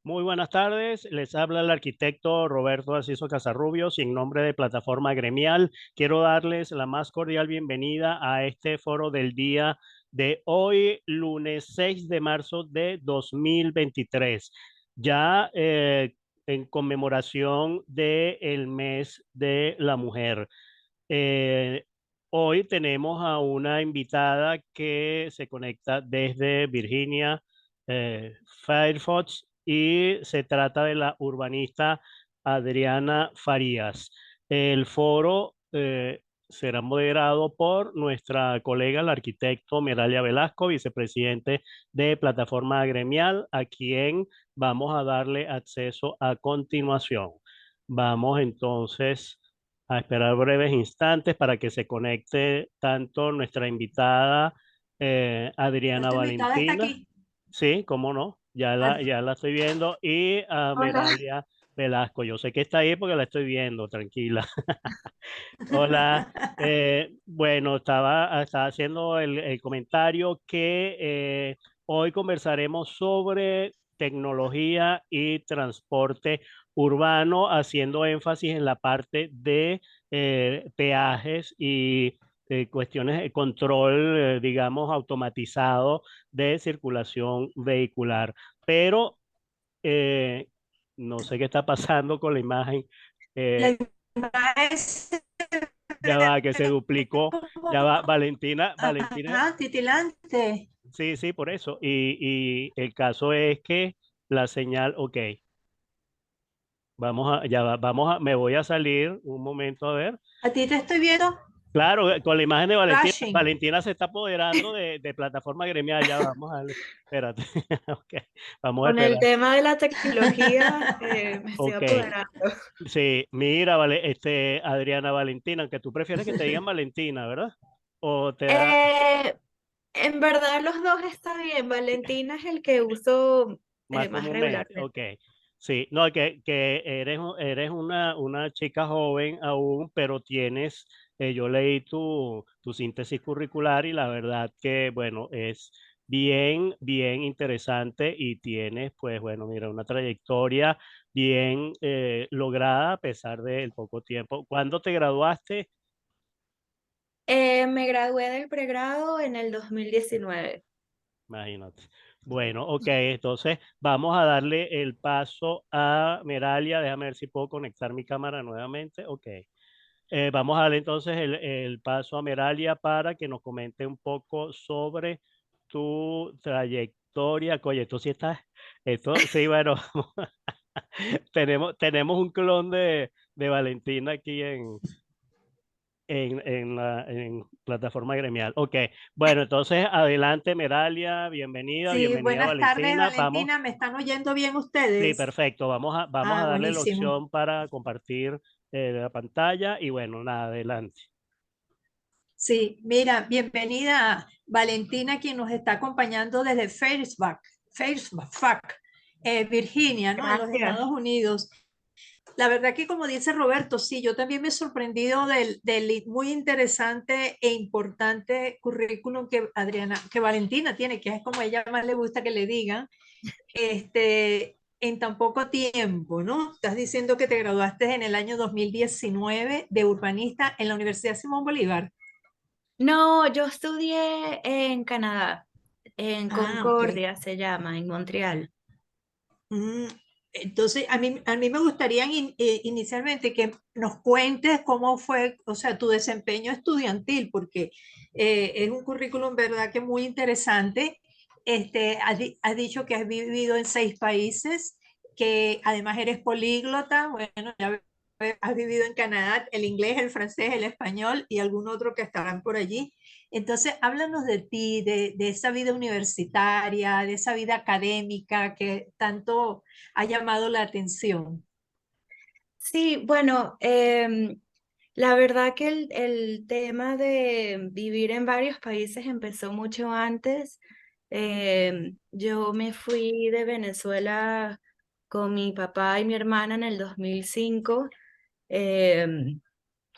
Muy buenas tardes, les habla el arquitecto Roberto Arciso Casarrubios y en nombre de Plataforma Gremial quiero darles la más cordial bienvenida a este foro del día de hoy, lunes 6 de marzo de 2023, ya en conmemoración del mes de la mujer. Eh, Hoy tenemos a una invitada que se conecta desde Virginia, Fairfax, y se trata de la urbanista Adriana Farías. El foro será moderado por nuestra colega, el arquitecto Meralia Velasco, vicepresidente de Plataforma Gremial, a quien vamos a darle acceso a continuación. Vamos entonces a esperar breves instantes para que se conecte tanto nuestra invitada Adriana Nuestra invitada está Valentina, aquí. sí, cómo no, Ah, ya la estoy viendo, y a hola. Meralia Velasco. Yo sé que está ahí porque la estoy viendo, tranquila. Hola, bueno, estaba haciendo el comentario que hoy conversaremos sobre tecnología y transporte urbano, haciendo énfasis en la parte de peajes y cuestiones de control, digamos, automatizado de circulación vehicular. Pero eh, no sé qué está pasando con la imagen. La eh, imagen se ya ve va, que se duplicó. un Ya poco, va, Valentina, titilante. sí, sí, por eso. Y el caso es que la señal, ok, me voy a salir un momento a ver. A ti te estoy viendo Claro, con la imagen de Valentina, crashing. Valentina se está apoderando de plataforma gremial, ya vamos a darle, espérate, ok, vamos a Con el esperar, tema de la tecnología, me estoy ok, apoderando. sí, mira, vale, Adriana Valentina, aunque tú prefieres que te digan Valentina, ¿verdad? O te da, Eh, en verdad los dos está bien. Valentina es el que uso más más comúnmente, regularmente. ok. Sí, no, que eres una chica joven aún, pero tienes, yo leí tu síntesis curricular y la verdad que, bueno, es bien interesante y tienes, pues, bueno, mira, una trayectoria bien lograda a pesar del poco tiempo. ¿Cuándo te graduaste? Me gradué del pregrado en el 2019. Imagínate. Bueno, ok, entonces vamos a darle el paso a Meralia. Déjame ver si puedo conectar mi cámara nuevamente. Ok. Vamos a darle entonces el paso a Meralia para que nos comente un poco sobre tu trayectoria. Oye, esto sí está, esto sí, bueno, tenemos un clon de Valentina aquí en plataforma gremial. Ok, bueno, entonces adelante, Meralia, Sí, bienvenida buenas tardes, Valentina. Vamos, Valentina. ¿Me están oyendo bien sí, ustedes? perfecto. Vamos a Ah, darle la buenísimo. opción para compartir la pantalla y bueno, nada, adelante. Sí, mira, bienvenida Valentina, quien nos está acompañando desde Fairfax, Virginia, ¿no? En los Gracias. Estados Unidos. La verdad que como dice Roberto, sí, yo también me he sorprendido del muy interesante e importante currículum que que Valentina tiene, que es como a ella más le gusta que le digan, en tan poco tiempo, ¿no? Estás diciendo que te graduaste en el año 2019 de urbanista en la Universidad Simón Bolívar. No, yo estudié en Canadá, en Ah, ok. Concordia se llama, en Montreal. Mm, Entonces, a mí me gustaría inicialmente que nos cuentes cómo fue, o sea, tu desempeño estudiantil, porque es un currículum, ¿verdad?, que muy interesante. Has dicho que has vivido en 6 países, que además eres políglota, bueno, has vivido en Canadá, el inglés, el francés, el español y algún otro que estarán por allí. Entonces, háblanos de ti, de esa vida universitaria, de esa vida académica que tanto ha llamado la atención. Sí, bueno, la verdad que el tema de vivir en varios países empezó mucho antes. Yo me fui de Venezuela con mi papá y mi hermana en el 2005, em,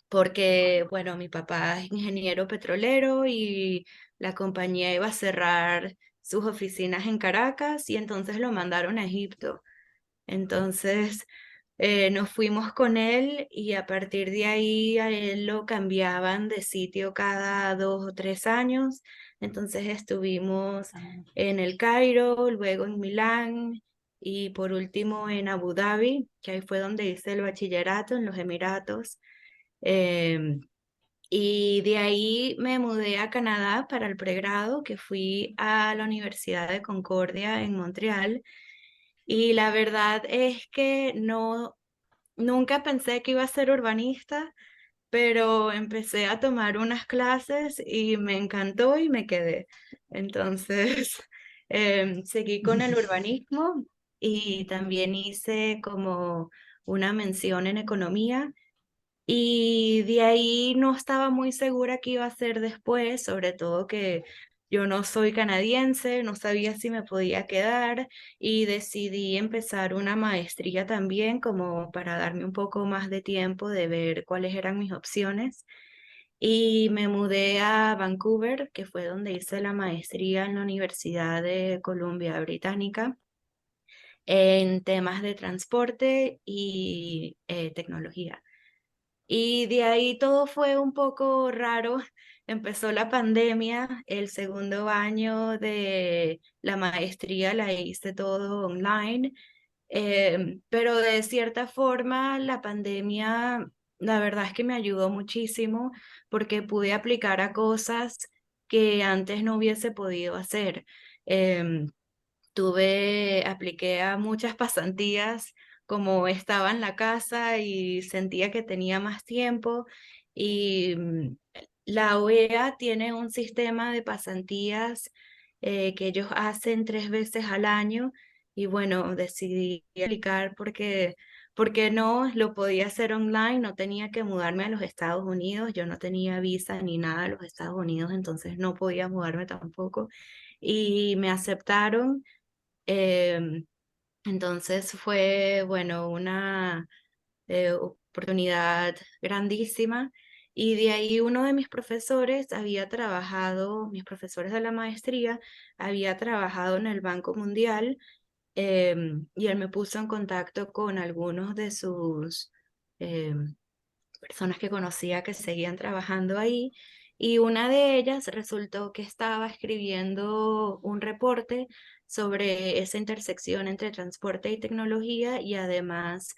porque, bueno, mi papá es ingeniero petrolero y la compañía iba a cerrar sus oficinas en Caracas y entonces lo mandaron a Egipto. Entonces nos fuimos con él y a partir de ahí a él lo cambiaban de sitio cada 2 o 3 años. Entonces estuvimos en el Cairo, luego en Milán y por último en Abu Dhabi, que ahí fue donde hice el bachillerato en los Emiratos. Em, y de ahí me mudé a Canadá para el pregrado, que fui a la Universidad de Concordia en Montreal. Y la verdad es que nunca pensé que iba a ser urbanista, pero empecé a tomar unas clases y me encantó y me quedé. Entonces, seguí con el urbanismo y también hice como una mención en economía y de ahí no estaba muy segura qué iba a hacer después, sobre todo que yo no soy canadiense, no sabía si me podía quedar y decidí empezar una maestría también como para darme un poco más de tiempo de ver cuáles eran mis opciones. Y me mudé a Vancouver, que fue donde hice la maestría en la Universidad de Columbia Británica en temas de transporte y tecnología. Y de ahí todo fue un poco raro. Empezó la pandemia, el segundo año de la maestría la hice todo online, pero de cierta forma la pandemia, la verdad es que me ayudó muchísimo porque pude aplicar a cosas que antes no hubiese podido hacer. Em, apliqué a muchas pasantías como estaba en la casa y sentía que tenía más tiempo y la OEA tiene un sistema de pasantías que ellos hacen 3 veces al año y bueno, decidí aplicar porque no lo podía hacer online, no tenía que mudarme a los Estados Unidos, yo no tenía visa ni nada a los Estados Unidos, entonces no podía mudarme tampoco y me aceptaron. Em, entonces fue, bueno, una oportunidad grandísima. Y de ahí uno de mis profesores había trabajado, mis profesores de la maestría, había trabajado en el Banco Mundial y él me puso en contacto con algunos de sus em, personas que conocía que seguían trabajando ahí y una de ellas resultó que estaba escribiendo un reporte sobre esa intersección entre transporte y tecnología y además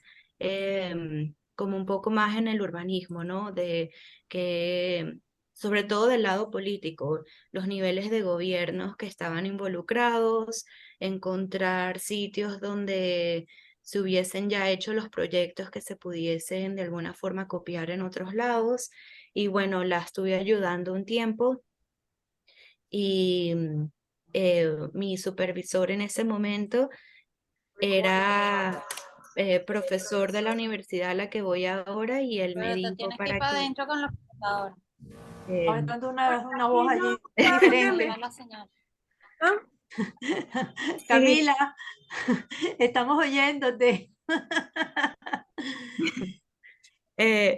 como un poco más en el urbanismo, ¿no? De que sobre todo del lado político, los niveles de gobiernos que estaban involucrados, encontrar sitios donde se hubiesen ya hecho los proyectos que se pudiesen de alguna forma copiar en otros lados. Y bueno, la estuve ayudando un tiempo y mi supervisor en ese momento era profesor de la universidad a la que voy ahora y él me Pero te dijo tienes que ir para para que... adentro con los computadores. Ahora eh, entrando una voz allí diferente. Da la señal. sí, Camila, estamos oyéndote.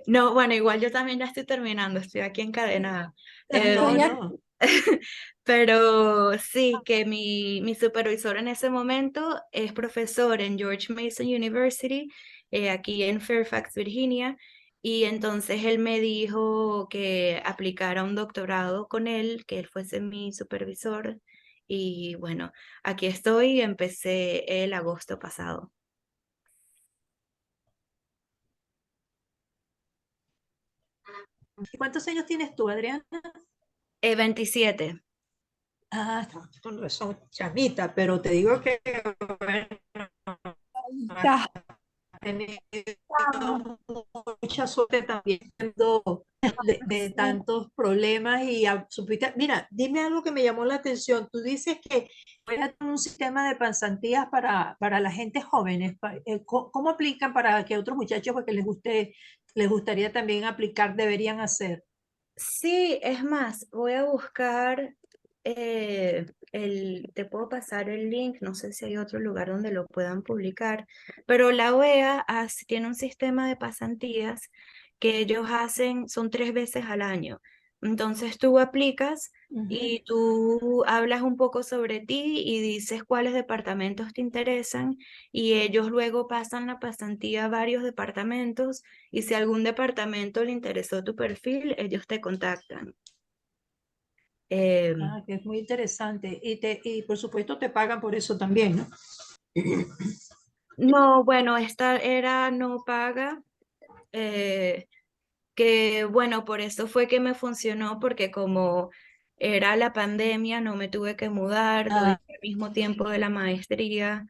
no, bueno, igual yo también ya estoy terminando, estoy aquí encadenada. No, Em, no. Pero sí, que mi supervisor en ese momento es profesor en George Mason University, aquí en Fairfax, Virginia, y entonces él me dijo que aplicara un doctorado con él, que él fuese mi supervisor, y bueno, aquí estoy, empecé el agosto pasado. ¿Cuántos años tienes tú, Adriana? 27. Ah, no, son chamita, pero te digo que bueno, has Ya. tenido mucha suerte también de tantos problemas y supiste. Mira, dime algo que me llamó la atención. Tú dices que era un sistema de pasantías para la gente jóvenes. ¿Cómo aplican para que otros muchachos, porque les gustaría también aplicar, deberían hacer? Sí, es más, voy a buscar te puedo pasar el link, no sé si hay otro lugar donde lo puedan publicar, pero la OEA tiene un sistema de pasantías que ellos hacen, son 3 veces al año. Entonces tú aplicas Ujú. y tú hablas un poco sobre ti y dices cuáles departamentos te interesan y ellos luego pasan la pasantía a varios departamentos y si algún departamento le interesó tu perfil, ellos te contactan. Em, Ah, que es muy interesante. Y por supuesto te pagan por eso también, ¿no? no, bueno, esta era no paga. eh, que bueno, por eso fue que me funcionó, porque como era la pandemia, no me tuve que mudar, lo Ah, hice al mismo tiempo de la maestría,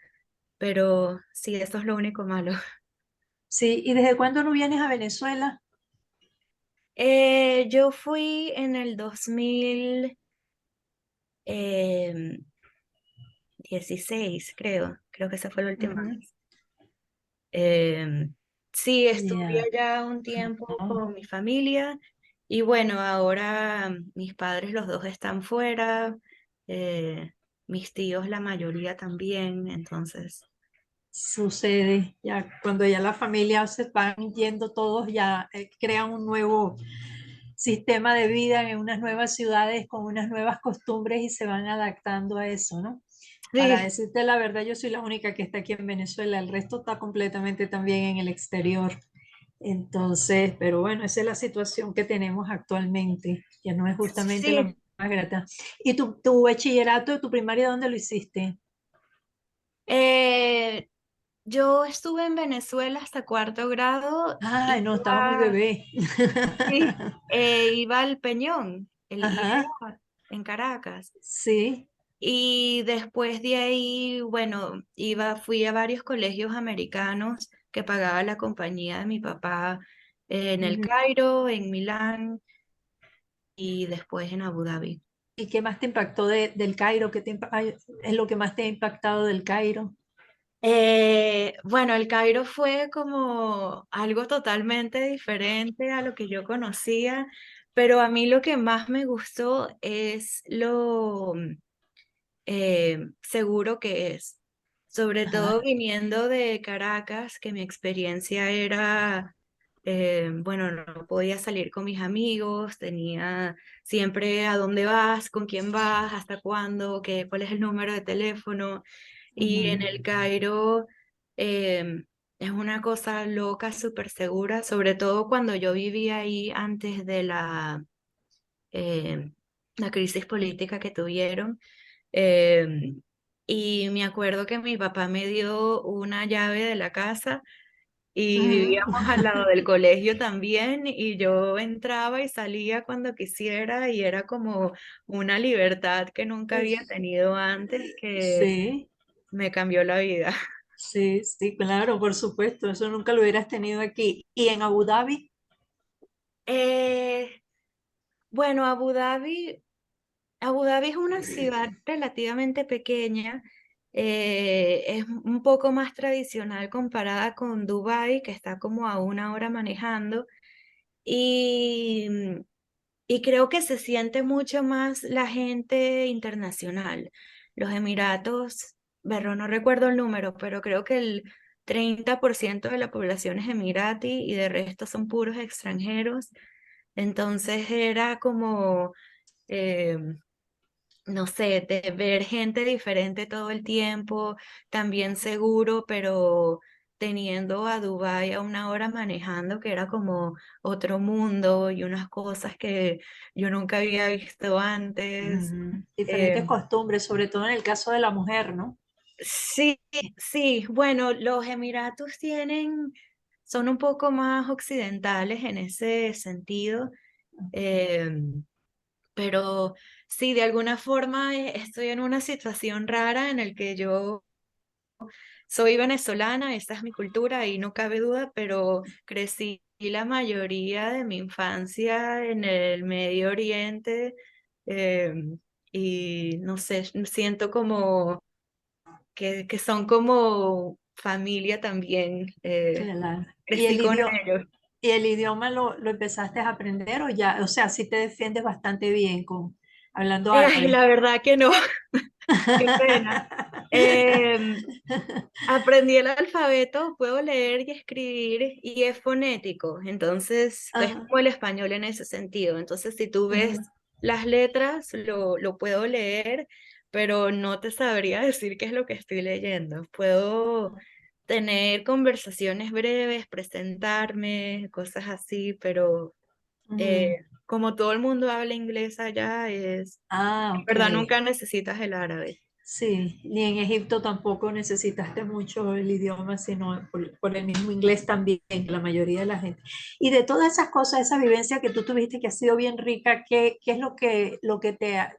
pero sí, eso es lo único malo. sí, ¿y desde cuándo no vienes a Venezuela? Yo fui en el 2016, creo que esa fue la última Ujú. vez. Em, sí, estuve Ya. allá un tiempo Oh, con mi familia y bueno, ahora mis padres los dos están fuera, eh, mis tíos la mayoría también, entonces sucede, ya cuando ya la familia se van yendo todos, ya crean un nuevo sistema de vida en unas nuevas ciudades con unas nuevas costumbres y se van adaptando a eso, ¿no? Para sí, decirte la verdad, yo soy la única que está aquí en Venezuela, el resto está completamente también en el exterior. Entonces, pero bueno, esa es la situación que tenemos actualmente, que no es justamente la sí. más grata. ¿Y tu bachillerato, tu primaria, dónde lo hiciste? Eh, yo estuve en Venezuela hasta cuarto grado Ay, y no, estaba muy bebé. sí, iba al Peñón, el Ajá, IEA, en Caracas. sí. Y después de ahí, bueno, fui a varios colegios americanos que pagaba la compañía de mi papá en El Ujú. Cairo, en Milán y después en Abu Dhabi. ¿Y qué más te impactó del Cairo? Ay, es lo que más te ha impactado del Cairo? Bueno, El Cairo fue como algo totalmente diferente a lo que yo conocía, pero a mí lo que más me gustó es lo seguro que es. Sobre todo Ajá. viniendo de Caracas, que mi experiencia era, bueno, no podía salir con mis amigos, tenía siempre a dónde vas, con quién vas, hasta cuándo, cuál es el número de teléfono. Y en Ujú, el Cairo es una cosa loca, súper segura, sobre todo cuando yo vivía ahí antes de eh, la crisis política que tuvieron. Em, y me acuerdo que mi papá me dio una llave de la casa y ujú. vivíamos al lado del colegio también y yo entraba y salía cuando quisiera y era como una libertad que nunca había tenido antes que Sí, me cambió la vida. sí, sí, claro, por supuesto, eso nunca lo hubieras tenido aquí. ¿Y en Abu Dhabi? Eh, bueno, Abu Dhabi es una ciudad relativamente pequeña, es un poco más tradicional comparada con Dubái, que está como a una hora manejando, y, y creo que se siente mucho más la gente internacional. Los Emiratos, pero no recuerdo el número, pero creo que el 30% de la población es emirati y de resto son puros extranjeros. Entonces era como... em, no sé, de ver gente diferente todo el tiempo, también seguro, pero teniendo a Dubái a una hora manejando, que era como otro mundo y unas cosas que yo nunca había visto antes. Ujú. Diferentes Eh, costumbres, sobre todo en el caso de la mujer, ¿no? sí, sí, bueno, los Emiratos son un poco más occidentales en ese sentido. em, Pero sí, de alguna forma estoy en una situación rara en el que yo soy venezolana, esa es mi cultura y no cabe duda, pero crecí la mayoría de mi infancia en el Medio Oriente eh, y no sé, siento como que son como familia también. Claro. Crecí con ellos. ¿Y el idioma lo empezaste a aprender o ya? O sea, sí te defiendes bastante bien con hablando Ay, árabe. la verdad que no, qué pena. Em, Aprendí el alfabeto, puedo leer y escribir y es fonético, entonces es Ajá, como el español en ese sentido. Entonces, si tú ves ujú, las letras, lo puedo leer, pero no te sabría decir qué es lo que estoy leyendo. Puedo tener conversaciones breves, presentarme, cosas así, pero ujú. como todo el mundo habla inglés allá, Ah, en ok. verdad nunca necesitas el árabe. Sí, ni en Egipto tampoco necesitaste mucho el idioma, sino por el mismo inglés también, la mayoría de la gente. Y de todas esas cosas, esa vivencia que tú tuviste que ha sido bien rica, ¿qué es lo que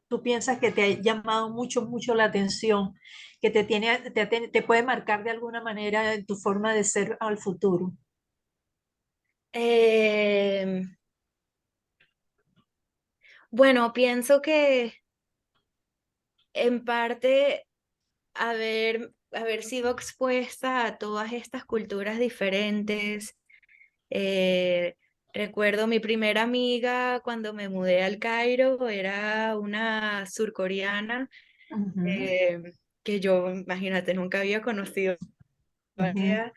tú piensas que te ha llamado mucho, mucho la atención, que te puede marcar de alguna manera en tu forma de ser al futuro? Em, Bueno, pienso que en parte haber sido expuesta a todas estas culturas diferentes. eh, Recuerdo mi primera amiga cuando me mudé al Cairo, era una surcoreana Ujú, eh, que yo, imagínate, nunca había conocido a ujú, ella.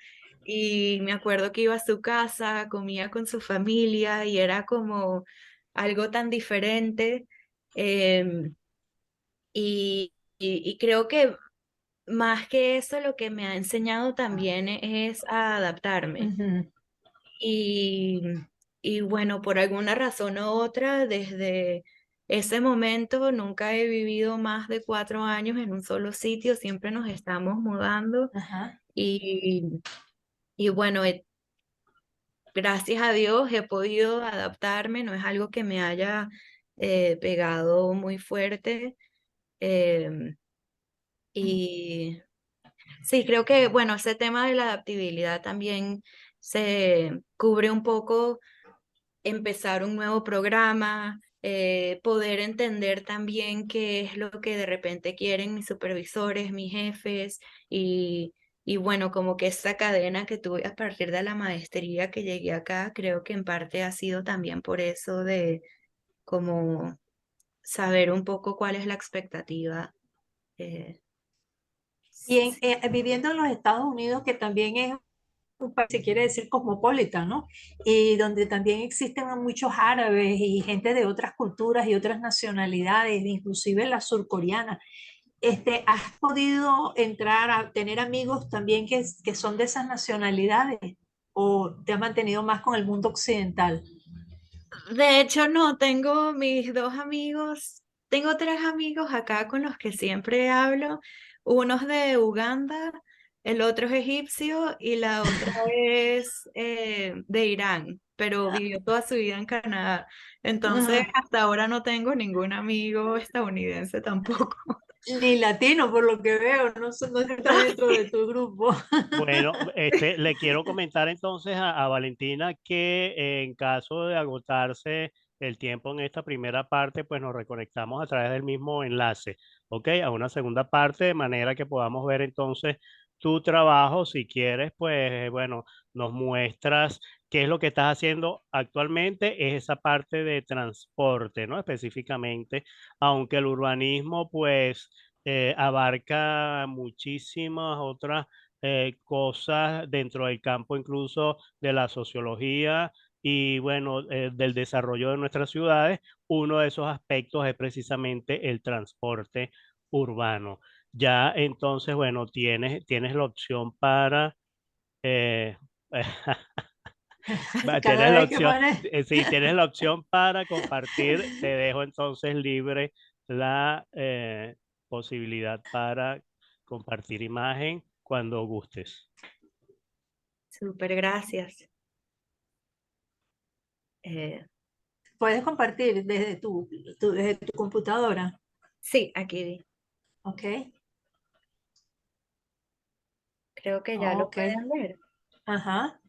Y me acuerdo que iba a su casa, comía con su familia y era como algo tan diferente. em, y creo que más que eso, lo que me ha enseñado también es a adaptarme. ujú. Y, y bueno, por alguna razón u otra, desde ese momento nunca he vivido más de 4 años en un solo sitio, siempre nos estamos mudando. Ajá. Y, y bueno, gracias a Dios he podido adaptarme, no es algo que me haya pegado muy fuerte. em, y Sí, creo que, bueno, ese tema de la adaptabilidad también se cubre un poco empezar un nuevo programa, poder entender también qué es lo que de repente quieren mis supervisores, mis jefes y bueno, como que esa cadena que tuve a partir de la maestría que llegué acá, creo que en parte ha sido también por eso de como saber un poco cuál es la expectativa. eh, Y sí. viviendo en los Estados Unidos, que también es un país, se quiere decir cosmopolita, ¿no? Y donde también existen muchos árabes y gente de otras culturas y otras nacionalidades, inclusive la surcoreana. ¿Has podido entrar a tener amigos también que son de esas nacionalidades o te has mantenido más con el mundo occidental? De hecho, no, tengo mis dos amigos, tengo tres amigos acá con los que siempre hablo. Uno es de Uganda, el otro es egipcio y la otra es de Irán, pero vivió toda su vida en Canadá. Entonces, Ajá. hasta ahora no tengo ningún amigo estadounidense tampoco. Ni latino, por lo que veo, no está dentro de tu grupo. Bueno, le quiero comentar entonces a Valentina que en caso de agotarse el tiempo en esta primera parte, pues nos reconectamos a través del mismo enlace, ¿ok? A una segunda parte, de manera que podamos ver entonces tu trabajo. Si quieres, pues bueno, nos muestras qué es lo que estás haciendo actualmente, es esa parte de transporte, ¿no? Específicamente, aunque el urbanismo, pues, abarca muchísimas otras cosas dentro del campo incluso de la sociología y bueno, del desarrollo de nuestras ciudades. Uno de esos aspectos es precisamente el transporte urbano. Ya entonces, bueno, tienes la opción para... eh, Cada tienes la vez que opción, pones, sí, tienes la opción para compartir. Te dejo entonces libre la posibilidad para compartir imagen cuando gustes. Súper, gracias. Eh, puedes compartir desde tu computadora, sí, aquí vi. ¿ok? Creo que ya lo Ok, pueden ver. ajá,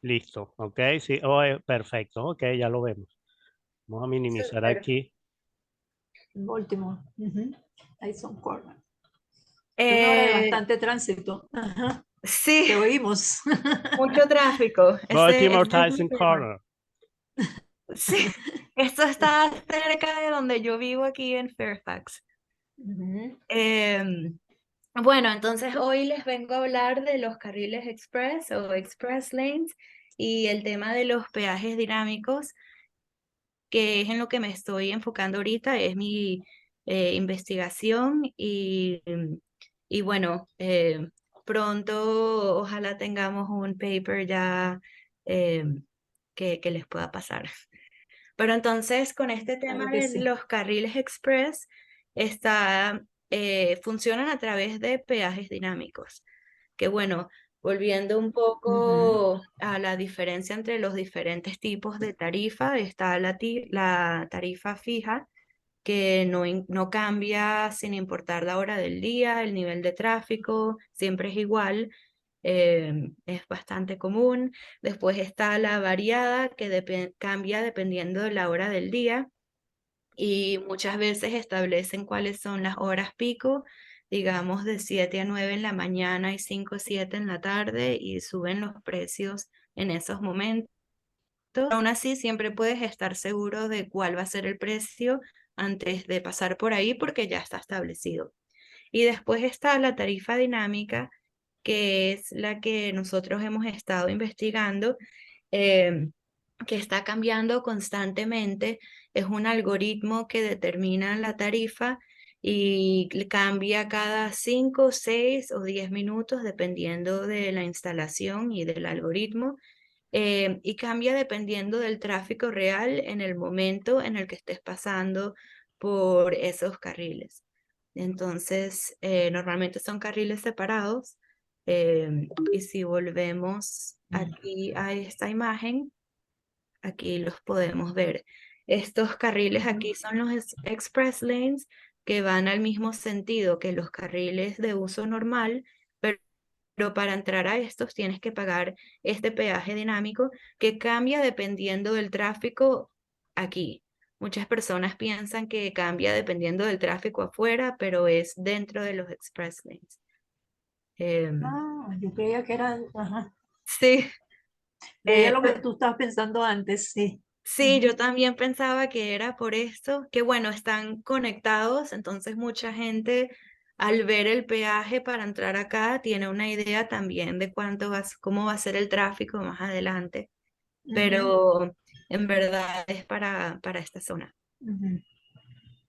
Listo, ok, sí, perfecto, ok, ya lo vemos. Vamos a minimizar Súper. aquí. último. Ujú. Ahí son Corner. Es una hora de Eh, bastante tránsito. Ajá, sí, te oímos. mucho tráfico. Baltimore Ese es mi Tyson tema. Corner. Sí, esto está cerca de donde yo vivo aquí en Fairfax. Ujú. Bueno, entonces hoy les vengo a hablar de los carriles express o express lanes y el tema de los peajes dinámicos, que es en lo que me estoy enfocando ahorita, es mi investigación y bueno, pronto ojalá tengamos un paper ya eh, que les pueda pasar. Pero entonces con este tema Claro que de sí. los carriles express, funcionan a través de peajes dinámicos. Que bueno, volviendo un Ujú. poco a la diferencia entre los diferentes tipos de tarifa, está la tarifa fija, que no cambia sin importar la hora del día, el nivel de tráfico, siempre es igual, es bastante común. Después está la variada, que cambia dependiendo de la hora del día y muchas veces establecen cuáles son las horas pico, digamos de 7 a 9 en la mañana y 5 a 7 en la tarde y suben los precios en esos momentos. Aún así, siempre puedes estar seguro de cuál va a ser el precio antes de pasar por ahí porque ya está establecido. Y después está la tarifa dinámica, que es la que nosotros hemos estado investigando, eh, que está cambiando constantemente. Es un algoritmo que determina la tarifa y cambia cada 5, 6 o 10 minutos dependiendo de la instalación y del algoritmo. Y cambia dependiendo del tráfico real en el momento en el que estés pasando por esos carriles. Entonces, normalmente son carriles separados. Y si volvemos aquí a esta imagen, aquí los podemos ver. Estos carriles aquí son los express lanes que van al mismo sentido que los carriles de uso normal, pero para entrar a estos tienes que pagar este peaje dinámico que cambia dependiendo del tráfico aquí. Muchas personas piensan que cambia dependiendo del tráfico afuera, pero es dentro de los express lanes. Em, Ah, yo creía que eran, ajá. sí, Creía eh, lo que tú estabas pensando antes, sí. sí, Ujú. yo también pensaba que era por esto, que bueno, están conectados, entonces mucha gente al ver el peaje para entrar acá tiene una idea también de cómo va a ser el tráfico más adelante, Ujú. pero en verdad es para esta zona. Ujú.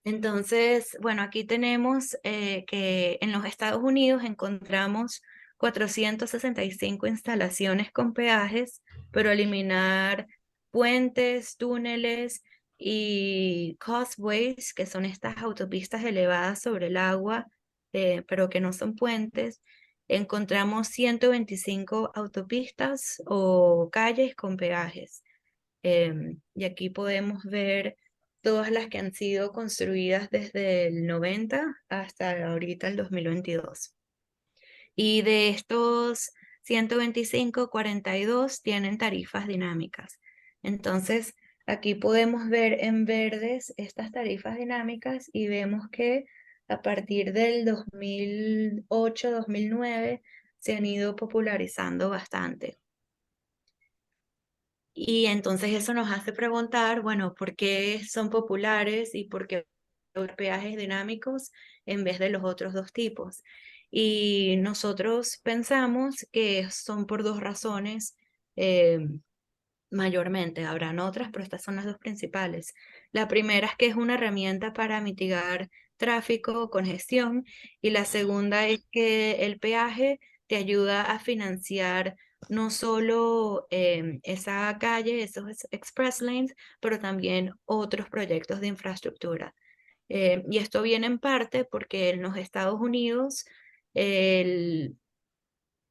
Entonces, bueno, aquí tenemos que en los Estados Unidos encontramos 465 instalaciones con peajes, pero eliminar puentes, túneles y causeways, que son estas autopistas elevadas sobre el agua, pero que no son puentes. Encontramos 125 autopistas o calles con peajes. Y aquí podemos ver todas las que han sido construidas desde el 90 hasta ahorita el 2022. Y de estos 125, 42 tienen tarifas dinámicas. Entonces, aquí podemos ver en verdes estas tarifas dinámicas y vemos que a partir del 2008, 2009 se han ido popularizando bastante. Y entonces eso nos hace preguntar, bueno, ¿por qué son populares y por qué los peajes dinámicos en vez de los otros dos tipos? Y nosotros pensamos que son por dos razones, eh, mayormente. Habrán otras, pero estas son las dos principales. La primera es que es una herramienta para mitigar tráfico, congestión, y la segunda es que el peaje te ayuda a financiar no solo esa calle, esos express lanes, pero también otros proyectos de infraestructura. Y esto viene en parte porque en los Estados Unidos el,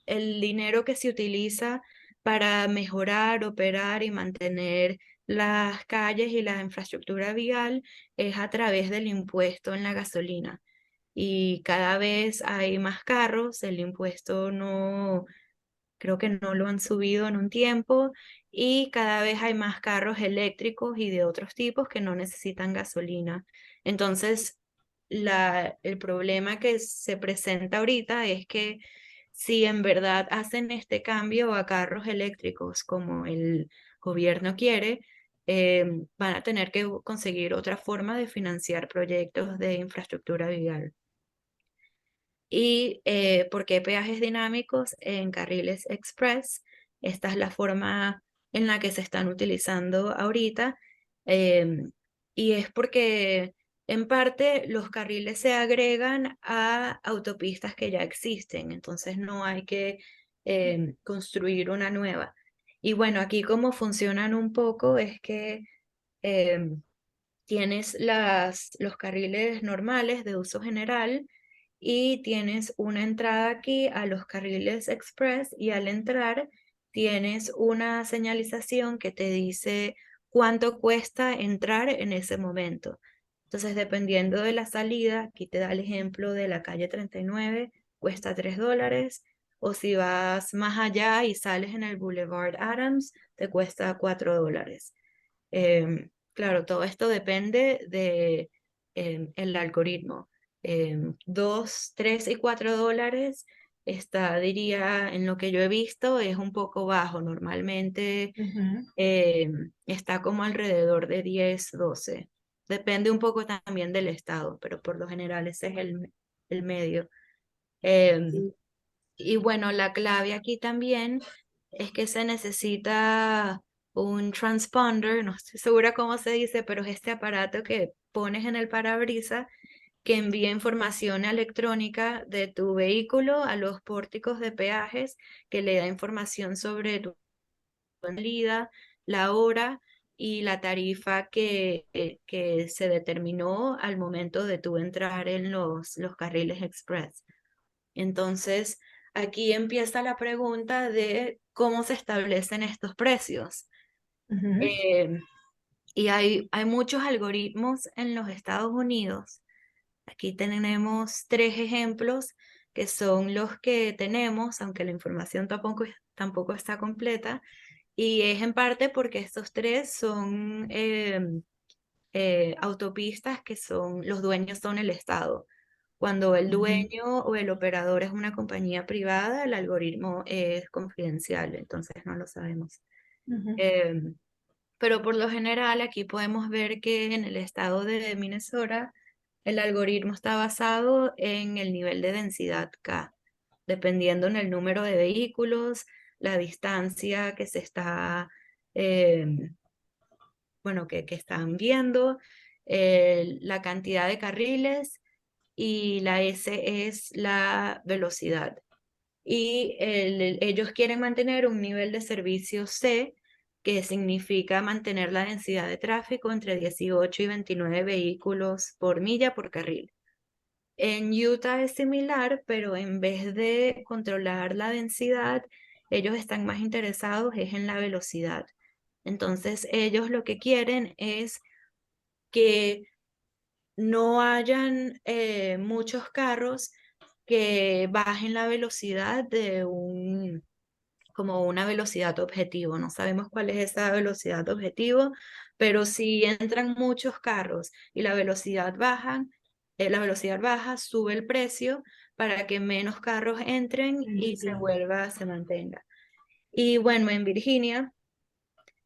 el dinero que se utiliza para mejorar, operar y mantener las calles y la infraestructura vial es a través del impuesto en la gasolina. Y cada vez hay más carros, el impuesto no, creo que no lo han subido en un tiempo, y cada vez hay más carros eléctricos y de otros tipos que no necesitan gasolina. Entonces, el problema que se presenta ahorita es que si en verdad hacen este cambio a carros eléctricos como el gobierno quiere, van a tener que conseguir otra forma de financiar proyectos de infraestructura vial. ¿Y por qué peajes dinámicos en carriles express? Esta es la forma en la que se están utilizando ahorita, y es porque en parte los carriles se agregan a autopistas que ya existen, entonces no hay que construir una nueva. Y bueno, aquí cómo funcionan un poco es que em, tienes los carriles normales de uso general y tienes una entrada aquí a los carriles express, y al entrar tienes una señalización que te dice cuánto cuesta entrar en ese momento. Entonces, dependiendo de la salida, aquí te da el ejemplo de la calle 39, cuesta $3, o si vas más allá y sales en el Boulevard Adams, te cuesta $4. Claro, todo esto depende de el algoritmo. 2, 3 y $4 está, diría, en lo que yo he visto, es un poco bajo. Normalmente Ujú, está como alrededor de 10, 12. Depende un poco también del estado, pero por lo general ese es el medio. Em, y bueno, la clave aquí también es que se necesita un transponder, no estoy segura cómo se dice, pero es este aparato que pones en el parabrisas que envía información electrónica de tu vehículo a los pórticos de peajes, que le da información sobre tu salida, la hora y la tarifa que se determinó al momento de tu entrar en los carriles express. Entonces, aquí empieza la pregunta de cómo se establecen estos precios. ujú, Eh, y hay muchos algoritmos en los Estados Unidos. Aquí tenemos 3 ejemplos que son los que tenemos, aunque la información tampoco está completa. Y es en parte porque estos 3 son autopistas que los dueños son el Estado. Cuando el ujú, dueño o el operador es una compañía privada, el algoritmo es confidencial, entonces no lo sabemos. ujú, Em, pero por lo general aquí podemos ver que en el estado de Minnesota el algoritmo está basado en el nivel de densidad K, dependiendo en el número de vehículos, la distancia que se está, em, bueno, que están viendo, la cantidad de carriles, y la S es la velocidad. Y ellos quieren mantener un nivel de servicio C, que significa mantener la densidad de tráfico entre 18 y 29 vehículos por milla por carril. En Utah es similar, pero en vez de controlar la densidad, ellos están más interesados es en la velocidad. Entonces, ellos lo que quieren es que no hayan muchos carros que bajen la velocidad como una velocidad objetivo. No sabemos cuál es esa velocidad objetivo, pero si entran muchos carros y la velocidad baja, sube el precio para que menos carros entren y entiendo. se mantenga. Y bueno, en Virginia,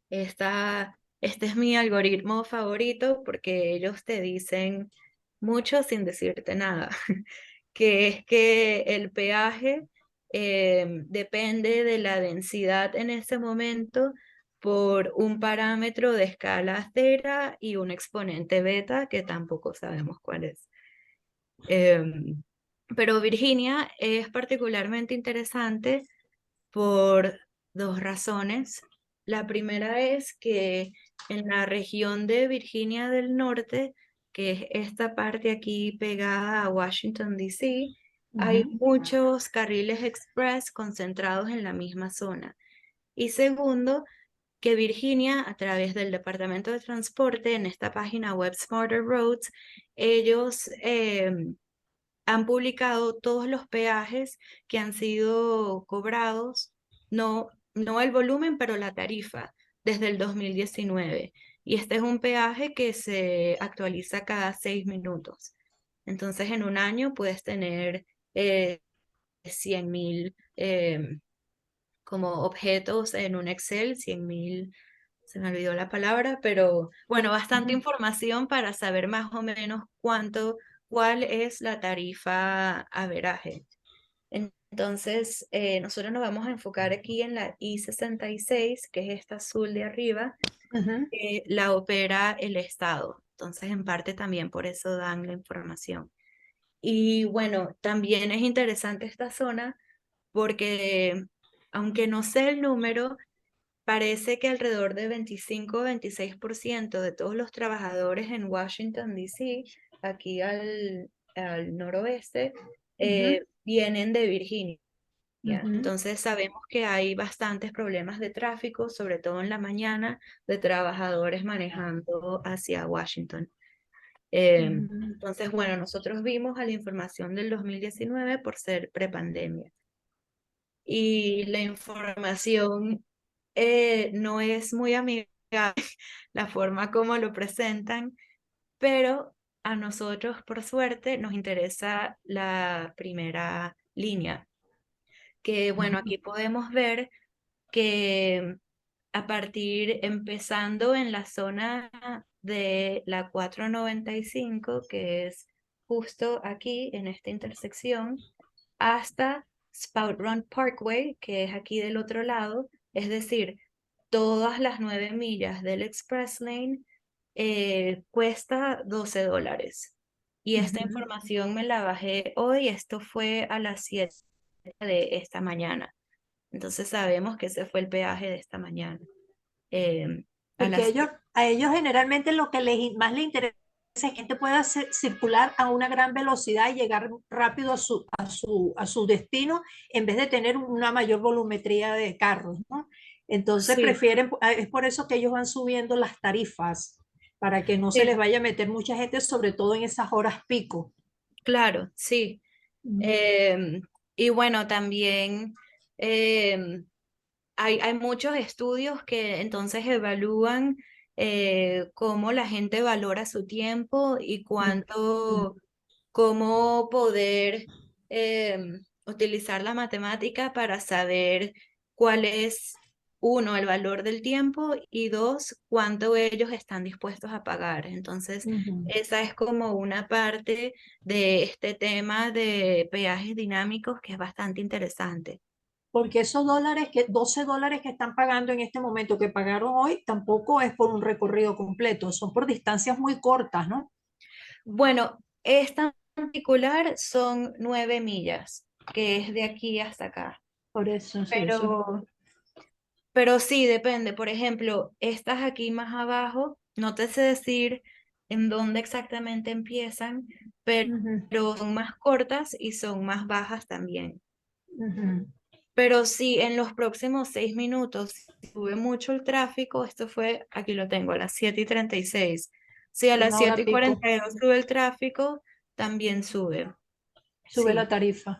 este es mi algoritmo favorito porque ellos te dicen mucho sin decirte nada, que es que el peaje depende de la densidad en ese momento por un parámetro de escala theta y un exponente beta que tampoco sabemos cuál es. Em, pero Virginia es particularmente interesante por 2 razones. La primera es que en la región de Virginia del Norte, que es esta parte aquí pegada a Washington, D.C., hay Ujú, muchos carriles express concentrados en la misma zona. Y segundo, que Virginia, a través del Departamento de Transporte, en esta página web Smarter Roads, ellos han publicado todos los peajes que han sido cobrados, no el volumen, pero la tarifa, desde el 2019. Y este es un peaje que se actualiza cada 6 minutos. Entonces, en un año puedes tener 100.000 como objetos en un Excel, 100.000 se me olvidó la palabra, pero bueno, bastante información para saber más o menos cuál es la tarifa averaje. Entonces, nosotros nos vamos a enfocar aquí en la I-66, que es esta azul de arriba, que la opera el Estado. Entonces, en parte también por eso dan la información. Y bueno, también es interesante esta zona porque, aunque no sé el número, parece que alrededor de 25 o 26% de todos los trabajadores en Washington, D.C., aquí al noroeste, vienen de Virginia. Entonces sabemos que hay bastantes problemas de tráfico, sobre todo en la mañana, de trabajadores manejando hacia Washington. Entonces, bueno, nosotros vimos a la información del 2019 por ser prepandemia. Y la información no es muy amigable la forma como lo presentan, pero a nosotros, por suerte, nos interesa la primera línea, que bueno, aquí podemos ver que empezando en la zona de la 495, que es justo aquí en esta intersección, hasta Spout Run Parkway, que es aquí del otro lado, es decir, todas las 9 millas del Express Lane cuesta $12. Y esta información me la bajé hoy, esto fue a las 7 de esta mañana. Entonces sabemos que ese fue el peaje de esta mañana. Porque a ellos generalmente lo que más les interesa es que la gente pueda circular a una gran velocidad y llegar rápido a su destino en vez de tener una mayor volumetría de carros, ¿no? Entonces Sí, prefieren, es por eso que ellos van subiendo las tarifas, para que no se les sí, vaya a meter mucha gente, sobre todo en esas horas pico. claro, sí. Em, y bueno, también em, hay muchos estudios que entonces evalúan cómo la gente valora su tiempo y cómo poder utilizar la matemática para saber cuál es, uno, el valor del tiempo y dos, cuánto ellos están dispuestos a pagar. Entonces, esa es como una parte de este tema de peajes dinámicos que es bastante interesante. Porque esos dólares, $12 que están pagando en este momento, que pagaron hoy, tampoco es por un recorrido completo, son por distancias muy cortas, ¿no? Bueno, esta en particular son 9 millas, que es de aquí hasta acá. Por eso, sí, eso. Pero, pero sí, depende. Por ejemplo, estas aquí más abajo, no te sé decir en dónde exactamente empiezan, pero son más cortas y son más bajas también. Pero sí, en los próximos 6 minutos, si sube mucho el tráfico, esto fue, aquí lo tengo, a las 7:36. Si a las Una hora siete y pico, cuarenta y dos sube el tráfico, también sube. sube la Sí, tarifa.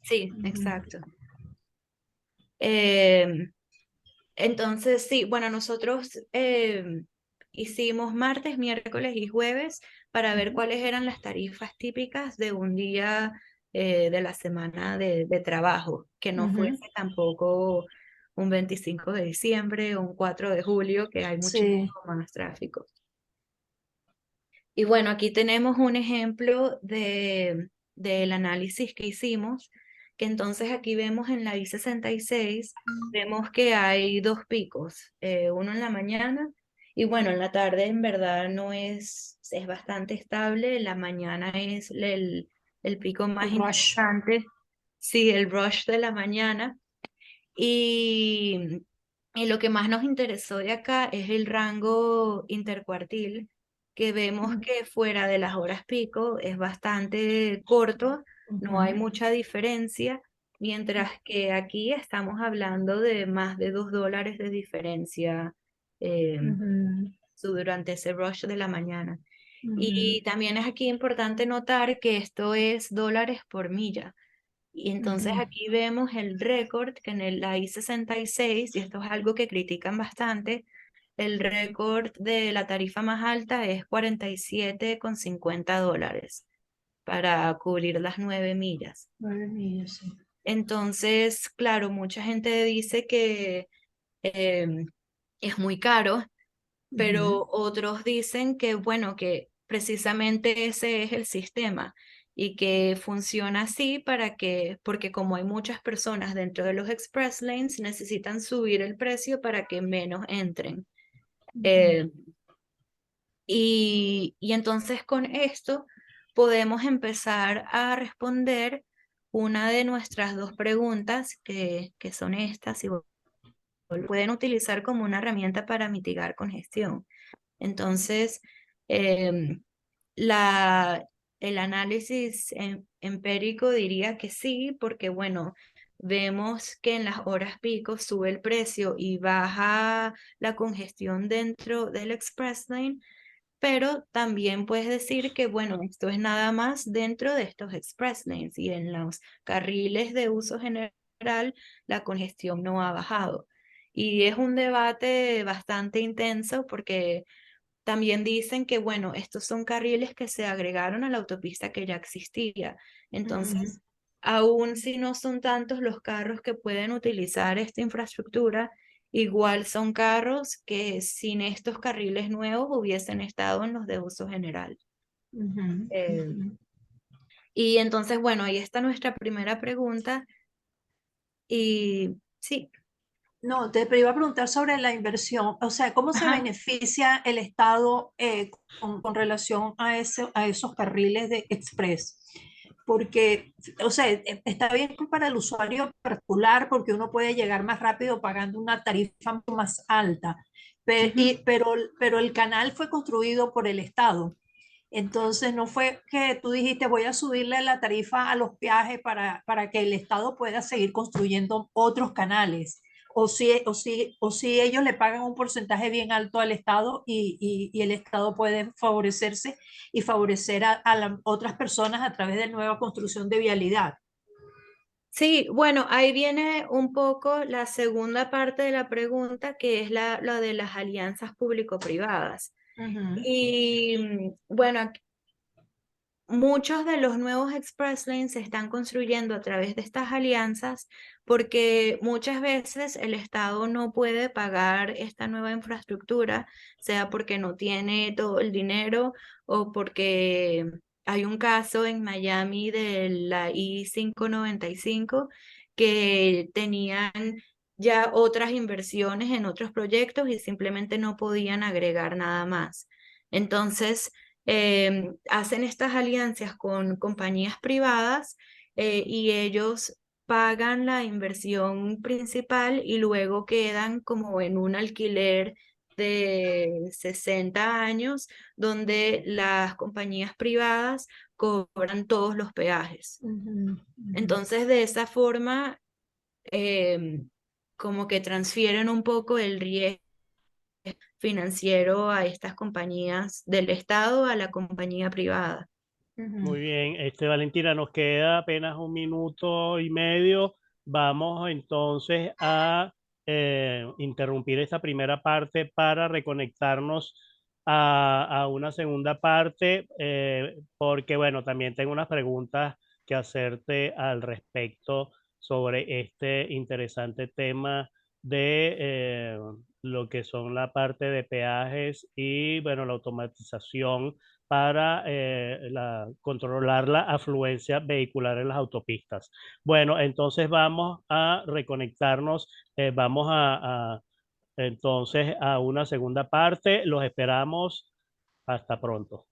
sí, exacto. Em, entonces, sí, bueno, nosotros hicimos martes, miércoles y jueves para ver cuáles eran las tarifas típicas de un día de la semana de trabajo, que no fuese tampoco un 25 de diciembre o un 4 de julio, que hay muchísimo Sí. más tráfico. Y bueno, aquí tenemos un ejemplo del análisis que hicimos, que entonces aquí vemos en la I-66, vemos que hay dos picos, uno en la mañana y bueno, en la tarde en verdad no es bastante estable, la mañana es el pico El más rush. interesante, sí, el rush de la mañana. Y, y lo que más nos interesó de acá es el rango intercuartil, que vemos que fuera de las horas pico es bastante corto, no hay mucha diferencia, mientras que aquí estamos hablando de más de $2 de diferencia eh, durante ese rush de la mañana. Y también es aquí importante notar que esto es dólares por milla. Y entonces aquí vemos el récord que la I-66, y esto es algo que critican bastante, el récord de la tarifa más alta es $47,50 para cubrir las 9 millas. 9 millas, sí. Entonces, claro, mucha gente dice que es muy caro, Ujú, pero otros dicen que, bueno, que precisamente ese es el sistema y que funciona así porque como hay muchas personas dentro de los express lanes, necesitan subir el precio para que menos entren. ujú, Eh, y entonces con esto podemos empezar a responder una de nuestras dos preguntas, que son estas, y lo pueden utilizar como una herramienta para mitigar congestión. Entonces, em, la, el análisis empírico diría que sí, porque bueno, vemos que en las horas pico sube el precio y baja la congestión dentro del Express Lane, pero también puedes decir que bueno, esto es nada más dentro de estos Express Lanes y en los carriles de uso general la congestión no ha bajado. Y es un debate bastante intenso porque también dicen que, bueno, estos son carriles que se agregaron a la autopista que ya existía. ujú, Entonces, aun si no son tantos los carros que pueden utilizar esta infraestructura, igual son carros que sin estos carriles nuevos hubiesen estado en los de uso general. ujú, Eh, ujú. y entonces, bueno, ahí está nuestra primera pregunta. Y sí, No, te iba a preguntar sobre la inversión, o sea, ¿cómo se ajá. beneficia el Estado con relación a, a esos carriles de express? Porque, o sea, está bien para el usuario particular porque uno puede llegar más rápido pagando una tarifa mucho más alta, Ujú. pero el canal fue construido por el Estado. Entonces, no fue que tú dijiste voy a subirle la tarifa a los peajes para que el Estado pueda seguir construyendo otros canales. O si ellos le pagan un porcentaje bien alto al Estado y el Estado puede favorecerse y favorecer a las otras personas a través de nueva construcción de vialidad. Sí, bueno, ahí viene un poco la segunda parte de la pregunta, que es la de las alianzas público-privadas. Ujú, Y bueno, muchos de los nuevos express lanes se están construyendo a través de estas alianzas porque muchas veces el Estado no puede pagar esta nueva infraestructura, sea porque no tiene todo el dinero o porque hay un caso en Miami de la I-595 que tenían ya otras inversiones en otros proyectos y simplemente no podían agregar nada más. Entonces, hacen estas alianzas con compañías privadas y ellos pagan la inversión principal y luego quedan como en un alquiler de 60 años donde las compañías privadas cobran todos los peajes. ujú, ujú. Entonces, de esa forma, como que transfieren un poco el riesgo financiero a estas compañías del Estado a la compañía privada. Ujú. Muy bien, Valentina, nos queda apenas un minuto y medio. Vamos entonces a interrumpir esta primera parte para reconectarnos a una segunda parte, porque bueno, también tengo unas preguntas que hacerte al respecto sobre este interesante tema de lo que son la parte de peajes y bueno, la automatización para controlar la afluencia vehicular en las autopistas. Bueno, entonces vamos a reconectarnos, vamos entonces a una segunda parte. Los esperamos. Hasta pronto.